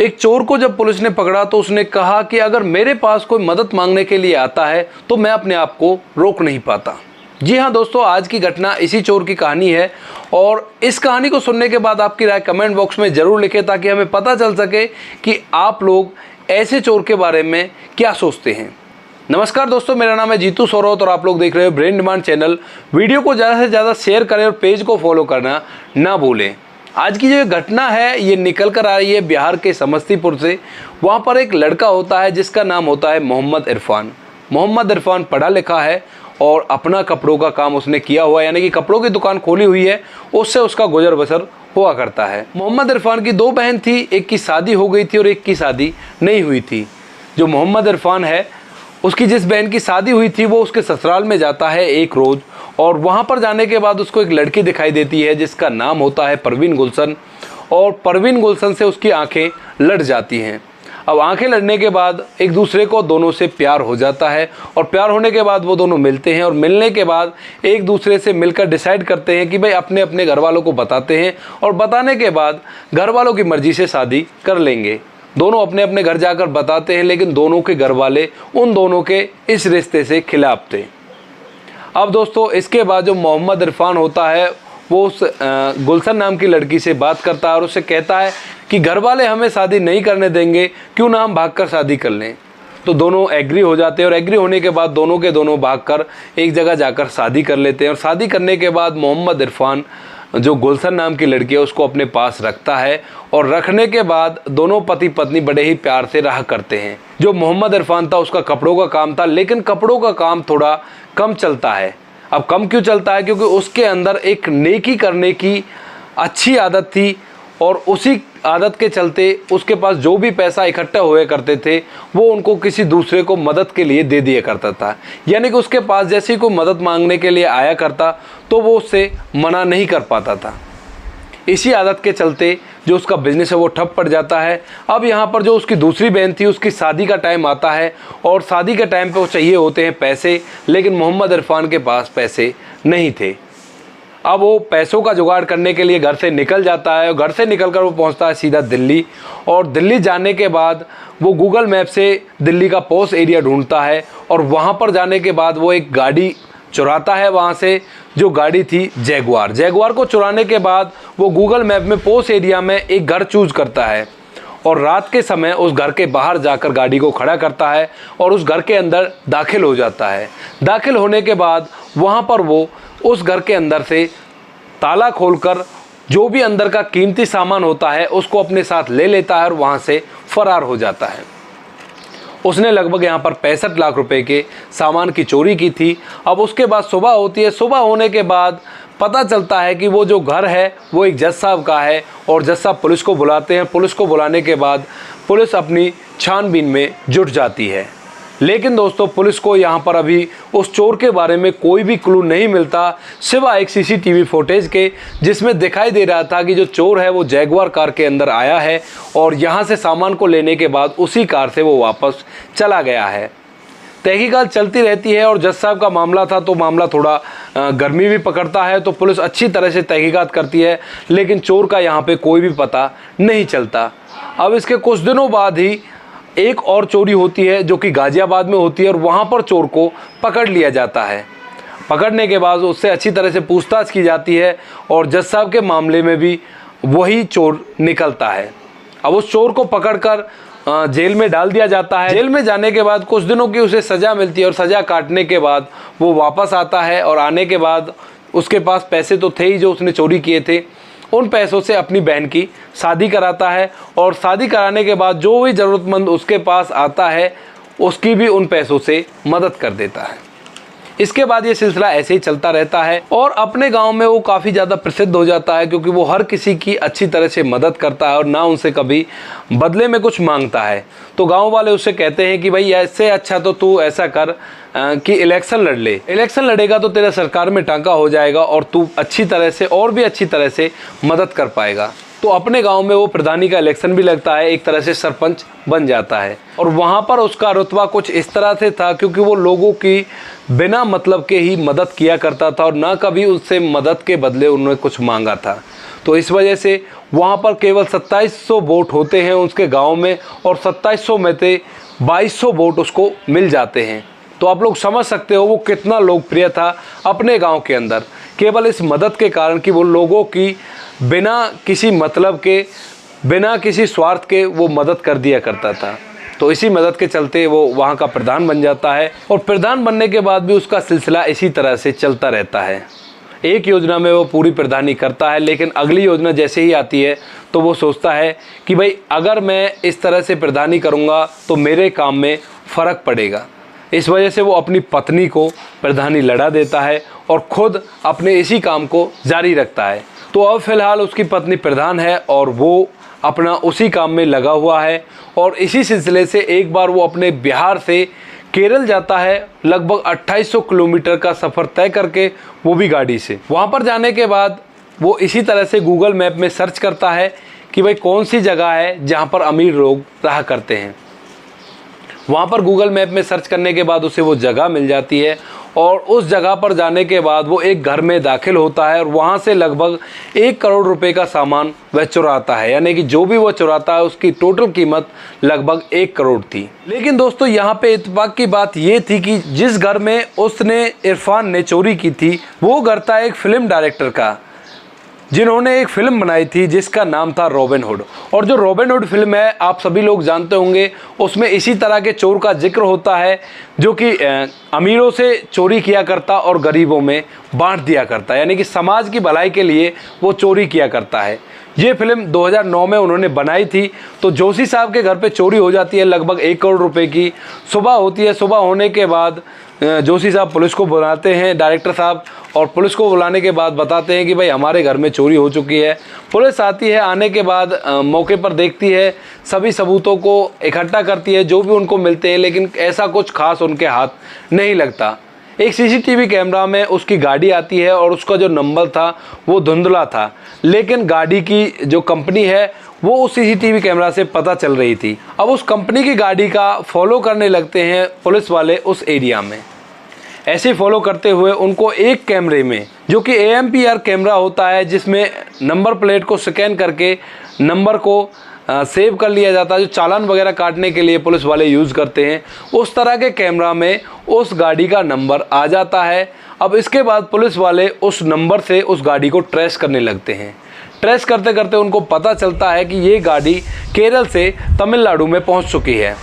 एक चोर को जब पुलिस ने पकड़ा तो उसने कहा कि अगर मेरे पास कोई मदद मांगने के लिए आता है तो मैं अपने आप को रोक नहीं पाता। जी हाँ दोस्तों, आज की घटना इसी चोर की कहानी है और इस कहानी को सुनने के बाद आपकी राय कमेंट बॉक्स में ज़रूर लिखें ताकि हमें पता चल सके कि आप लोग ऐसे चोर के बारे में क्या सोचते हैं। नमस्कार दोस्तों, मेरा नाम है जीतू सोरौत और आप लोग देख रहे हो ब्रेन डिमांड चैनल। वीडियो को ज़्यादा से ज़्यादा शेयर करें और पेज को फॉलो करना ना भूलें। आज की जो घटना है ये निकल कर आ रही है बिहार के समस्तीपुर से। वहाँ पर एक लड़का होता है जिसका नाम होता है मोहम्मद इरफान। मोहम्मद इरफान पढ़ा लिखा है और अपना कपड़ों का काम उसने किया हुआ है, यानी कि कपड़ों की दुकान खोली हुई है, उससे उसका गुजर बसर हुआ करता है। मोहम्मद इरफान की दो बहन थी, एक की शादी हो गई थी और एक की शादी नहीं हुई थी। जो मोहम्मद इरफान है उसकी जिस बहन की शादी हुई थी वो उसके ससुराल में जाता है एक रोज़, और वहाँ पर जाने के बाद उसको एक लड़की दिखाई देती है जिसका नाम होता है परवीन गुलशन। और परवीन गुलशन से उसकी आंखें लड़ जाती हैं। अब आंखें लड़ने के बाद एक दूसरे को दोनों से प्यार हो जाता है और प्यार होने के बाद वो दोनों मिलते हैं और मिलने के बाद एक दूसरे से मिलकर डिसाइड करते हैं कि भाई अपने अपने घर वालों को बताते हैं और बताने के बाद घर वालों की मर्ज़ी से शादी कर लेंगे। दोनों अपने अपने घर जाकर बताते हैं, लेकिन दोनों के घर वाले उन दोनों के इस रिश्ते से खिलाफ थे। अब दोस्तों इसके बाद जो मोहम्मद इरफान होता है वो उस गुलशन नाम की लड़की से बात करता है और उससे कहता है कि घर वाले हमें शादी नहीं करने देंगे, क्यों ना हम भागकर शादी कर लें। तो दोनों एग्री हो जाते हैं और एग्री होने के बाद दोनों के दोनों भागकर एक जगह जाकर शादी कर लेते हैं। और शादी करने के बाद मोहम्मद इरफान जो गुलशन नाम की लड़की है उसको अपने पास रखता है और रखने के बाद दोनों पति पत्नी बड़े ही प्यार से रहा करते हैं। जो मोहम्मद इरफान था उसका कपड़ों का काम था, लेकिन कपड़ों का काम थोड़ा कम चलता है। अब कम क्यों चलता है? क्योंकि उसके अंदर एक नेकी करने की अच्छी आदत थी और उसी आदत के चलते उसके पास जो भी पैसा इकट्ठा हुए करते थे वो उनको किसी दूसरे को मदद के लिए दे दिया करता था। यानी कि उसके पास जैसे ही कोई मदद मांगने के लिए आया करता तो वो उससे मना नहीं कर पाता था। इसी आदत के चलते जो उसका बिजनेस है वो ठप पड़ जाता है। अब यहाँ पर जो उसकी दूसरी बहन थी उसकी शादी का टाइम आता है और शादी के टाइम पे वो चाहिए होते हैं पैसे, लेकिन मोहम्मद इरफान के पास पैसे नहीं थे। अब वो पैसों का जुगाड़ करने के लिए घर से निकल जाता है और घर से निकलकर वो पहुंचता है सीधा दिल्ली। और दिल्ली जाने के बाद वो गूगल मैप से दिल्ली का पॉश एरिया ढूंढता है और वहाँ पर जाने के बाद वो एक गाड़ी चुराता है वहाँ से, जो गाड़ी थी जैगुआर। जैगुआर को चुराने के बाद वो गूगल मैप में पॉश एरिया में एक घर चूज़ करता है और रात के समय उस घर के बाहर जाकर गाड़ी को खड़ा करता है और उस घर के अंदर दाखिल हो जाता है। दाखिल होने के बाद वहाँ पर वो उस घर के अंदर से ताला खोलकर जो भी अंदर का कीमती सामान होता है उसको अपने साथ ले लेता है और वहाँ से फरार हो जाता है। उसने लगभग यहाँ पर 65 लाख रुपए के सामान की चोरी की थी। अब उसके बाद सुबह होती है। सुबह होने के बाद पता चलता है कि वो जो घर है वो एक जज साहब का है और जज साहब पुलिस को बुलाते हैं। पुलिस को बुलाने के बाद पुलिस अपनी छानबीन में जुट जाती है, लेकिन दोस्तों पुलिस को यहाँ पर अभी उस चोर के बारे में कोई भी क्लू नहीं मिलता सिवाय एक सीसीटीवी फुटेज के, जिसमें दिखाई दे रहा था कि जो चोर है वो जैगुआर कार के अंदर आया है और यहाँ से सामान को लेने के बाद उसी कार से वो वापस चला गया है। तहकीकात चलती रहती है और जज साहब का मामला था तो मामला थोड़ा गर्मी भी पकड़ता है, तो पुलिस अच्छी तरह से तहकीकात करती है, लेकिन चोर का यहाँ पे कोई भी पता नहीं चलता। अब इसके कुछ दिनों बाद ही एक और चोरी होती है जो कि गाजियाबाद में होती है और वहाँ पर चोर को पकड़ लिया जाता है। पकड़ने के बाद उससे अच्छी तरह से पूछताछ की जाती है और जज साहब के मामले में भी वही चोर निकलता है। अब उस चोर को पकड़कर जेल में डाल दिया जाता है। जेल में जाने के बाद कुछ दिनों की उसे सज़ा मिलती है और सज़ा काटने के बाद वो वापस आता है और आने के बाद उसके पास पैसे तो थे ही जो उसने चोरी किए थे। उन पैसों से अपनी बहन की शादी कराता है और शादी कराने के बाद जो भी ज़रूरतमंद उसके पास आता है उसकी भी उन पैसों से मदद कर देता है। इसके बाद ये सिलसिला ऐसे ही चलता रहता है और अपने गांव में वो काफ़ी ज़्यादा प्रसिद्ध हो जाता है, क्योंकि वो हर किसी की अच्छी तरह से मदद करता है और ना उनसे कभी बदले में कुछ मांगता है। तो गांव वाले उससे कहते हैं कि भाई ऐसे अच्छा तो तू ऐसा कर कि इलेक्शन लड़ ले। इलेक्शन लड़ेगा तो तेरा सरकार में टांका हो जाएगा और तू अच्छी तरह से और भी अच्छी तरह से मदद कर पाएगा। तो अपने गांव में वो प्रधानी का इलेक्शन भी लगता है, एक तरह से सरपंच बन जाता है। और वहाँ पर उसका रुतबा कुछ इस तरह से था क्योंकि वो लोगों की बिना मतलब के ही मदद किया करता था और ना कभी उससे मदद के बदले उन्होंने कुछ मांगा था। तो इस वजह से वहाँ पर केवल 2700 वोट होते हैं उसके गांव में, और 2700 में से 2200 वोट उसको मिल जाते हैं। तो आप लोग समझ सकते हो वो कितना लोकप्रिय था अपने गांव के अंदर, केवल इस मदद के कारण कि वो लोगों की बिना किसी मतलब के, बिना किसी स्वार्थ के वो मदद कर दिया करता था। तो इसी मदद के चलते वो वहाँ का प्रधान बन जाता है, और प्रधान बनने के बाद भी उसका सिलसिला इसी तरह से चलता रहता है। एक योजना में वो पूरी प्रधानी करता है, लेकिन अगली योजना जैसे ही आती है तो वो सोचता है कि भाई अगर मैं इस तरह से प्रधानी करूँगा तो मेरे काम में फ़र्क पड़ेगा। इस वजह से वो अपनी पत्नी को प्रधानी लड़ा देता है और ख़ुद अपने इसी काम को जारी रखता है। तो अब फ़िलहाल उसकी पत्नी प्रधान है और वो अपना उसी काम में लगा हुआ है, और इसी सिलसिले से एक बार वो अपने बिहार से केरल जाता है, लगभग 2800 किलोमीटर का सफ़र तय करके, वो भी गाड़ी से। वहाँ पर जाने के बाद वो इसी तरह से गूगल मैप में सर्च करता है कि भाई कौन सी जगह है जहाँ पर अमीर लोग रहा करते हैं। वहाँ पर गूगल मैप में सर्च करने के बाद उसे वो जगह मिल जाती है, और उस जगह पर जाने के बाद वो एक घर में दाखिल होता है और वहाँ से लगभग 1 करोड़ रुपए का सामान वह चुराता है। यानी कि जो भी वो चुराता है उसकी टोटल कीमत लगभग 1 करोड़ थी। लेकिन दोस्तों यहाँ पे इत्तेफाक की बात ये थी कि जिस घर में उसने इरफान ने चोरी की थी वो घर था एक फिल्म डायरेक्टर का, जिन्होंने एक फ़िल्म बनाई थी जिसका नाम था रॉबिन हुड। और जो रॉबिन हुड फिल्म है आप सभी लोग जानते होंगे, उसमें इसी तरह के चोर का जिक्र होता है जो कि अमीरों से चोरी किया करता और गरीबों में बांट दिया करता, यानी कि समाज की भलाई के लिए वो चोरी किया करता है। ये फिल्म 2009 में उन्होंने बनाई थी। तो जोशी साहब के घर पे चोरी हो जाती है लगभग 1 करोड़ रुपए की। सुबह होती है, सुबह होने के बाद जोशी साहब पुलिस को बुलाते हैं, डायरेक्टर साहब, और पुलिस को बुलाने के बाद बताते हैं कि भाई हमारे घर में चोरी हो चुकी है। पुलिस आती है, आने के बाद मौके पर देखती है, सभी सबूतों को इकट्ठा करती है जो भी उनको मिलते हैं, लेकिन ऐसा कुछ खास उनके हाथ नहीं लगता। एक सीसीटीवी कैमरा में उसकी गाड़ी आती है और उसका जो नंबर था वो धुंधला था, लेकिन गाड़ी की जो कंपनी है वो उस सीसीटीवी कैमरा से पता चल रही थी। अब उस कंपनी की गाड़ी का फॉलो करने लगते हैं पुलिस वाले उस एरिया में। ऐसे फॉलो करते हुए उनको एक कैमरे में, जो कि AMPR कैमरा होता है जिसमें नंबर प्लेट को स्कैन करके नंबर को सेव कर लिया जाता है, जो चालान वगैरह काटने के लिए पुलिस वाले यूज़ करते हैं, उस तरह के कैमरा में उस गाड़ी का नंबर आ जाता है। अब इसके बाद पुलिस वाले उस नंबर से उस गाड़ी को ट्रेस करने लगते हैं। ट्रेस करते करते उनको पता चलता है कि ये गाड़ी केरल से तमिलनाडु में पहुंच चुकी है।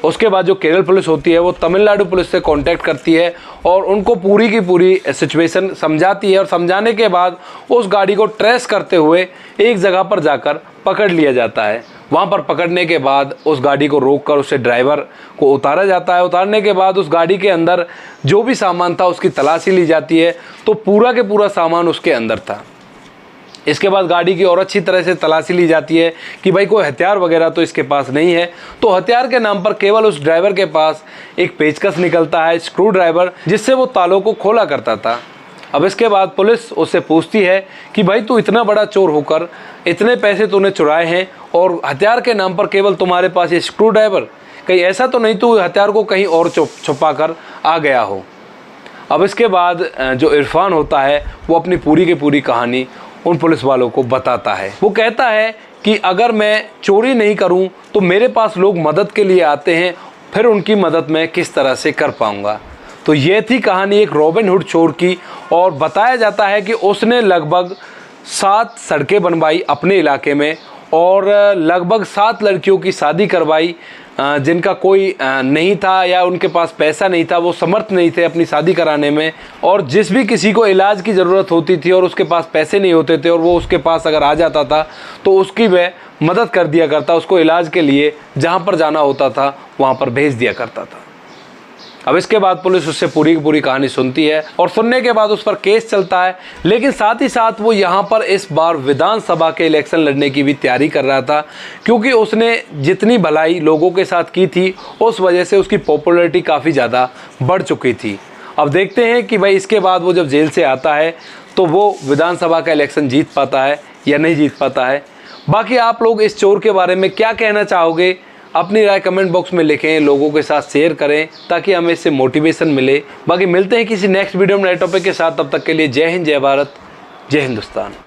उसके बाद जो केरल पुलिस होती है वो तमिलनाडु पुलिस से कांटेक्ट करती है और उनको पूरी की पूरी सिचुएशन समझाती है, और समझाने के बाद उस गाड़ी को ट्रेस करते हुए एक जगह पर जाकर पकड़ लिया जाता है। वहाँ पर पकड़ने के बाद उस गाड़ी को रोककर उससे ड्राइवर को उतारा जाता है। उतारने के बाद उस गाड़ी के अंदर जो भी सामान था उसकी तलाशी ली जाती है, तो पूरा के पूरा सामान उसके अंदर था। इसके बाद गाड़ी की और अच्छी तरह से तलाशी ली जाती है कि भाई कोई हथियार वगैरह तो इसके पास नहीं है। तो हथियार के नाम पर केवल उस ड्राइवर के पास एक पेचकस निकलता है, स्क्रू ड्राइवर, जिससे वो तालों को खोला करता था। अब इसके बाद पुलिस उससे पूछती है कि भाई तू इतना बड़ा चोर होकर इतने पैसे तूने चुराए हैं और हथियार के नाम पर केवल तुम्हारे पास ये स्क्रू ड्राइवर, कहीं ऐसा तो नहीं तू हथियार को कहीं और छुपा कर आ गया हो। अब इसके बाद जो इरफान होता है वो अपनी पूरी की पूरी कहानी उन पुलिस वालों को बताता है। वो कहता है कि अगर मैं चोरी नहीं करूं तो मेरे पास लोग मदद के लिए आते हैं, फिर उनकी मदद मैं किस तरह से कर पाऊंगा। तो ये थी कहानी एक रॉबिन हुड चोर की, और बताया जाता है कि उसने लगभग 7 सड़कें बनवाई अपने इलाके में और लगभग 7 लड़कियों की शादी करवाई जिनका कोई नहीं था या उनके पास पैसा नहीं था, वो समर्थ नहीं थे अपनी शादी कराने में। और जिस भी किसी को इलाज की ज़रूरत होती थी और उसके पास पैसे नहीं होते थे और वो उसके पास अगर आ जाता था तो उसकी वह मदद कर दिया करता, उसको इलाज के लिए जहाँ पर जाना होता था वहाँ पर भेज दिया करता था। अब इसके बाद पुलिस उससे पूरी की पूरी कहानी सुनती है और सुनने के बाद उस पर केस चलता है, लेकिन साथ ही साथ वो यहाँ पर इस बार विधानसभा के इलेक्शन लड़ने की भी तैयारी कर रहा था, क्योंकि उसने जितनी भलाई लोगों के साथ की थी उस वजह से उसकी पॉपुलैरिटी काफ़ी ज़्यादा बढ़ चुकी थी। अब देखते हैं कि भाई इसके बाद वो जब जेल से आता है तो वो विधानसभा का इलेक्शन जीत पाता है या नहीं जीत पाता है। बाकी आप लोग इस चोर के बारे में क्या कहना चाहोगे, अपनी राय कमेंट बॉक्स में लिखें, लोगों के साथ शेयर करें ताकि हमें इससे मोटिवेशन मिले। बाकी मिलते हैं किसी नेक्स्ट वीडियो में नए टॉपिक के साथ, तब तक के लिए जय हिंद, जय भारत, जय हिंदुस्तान।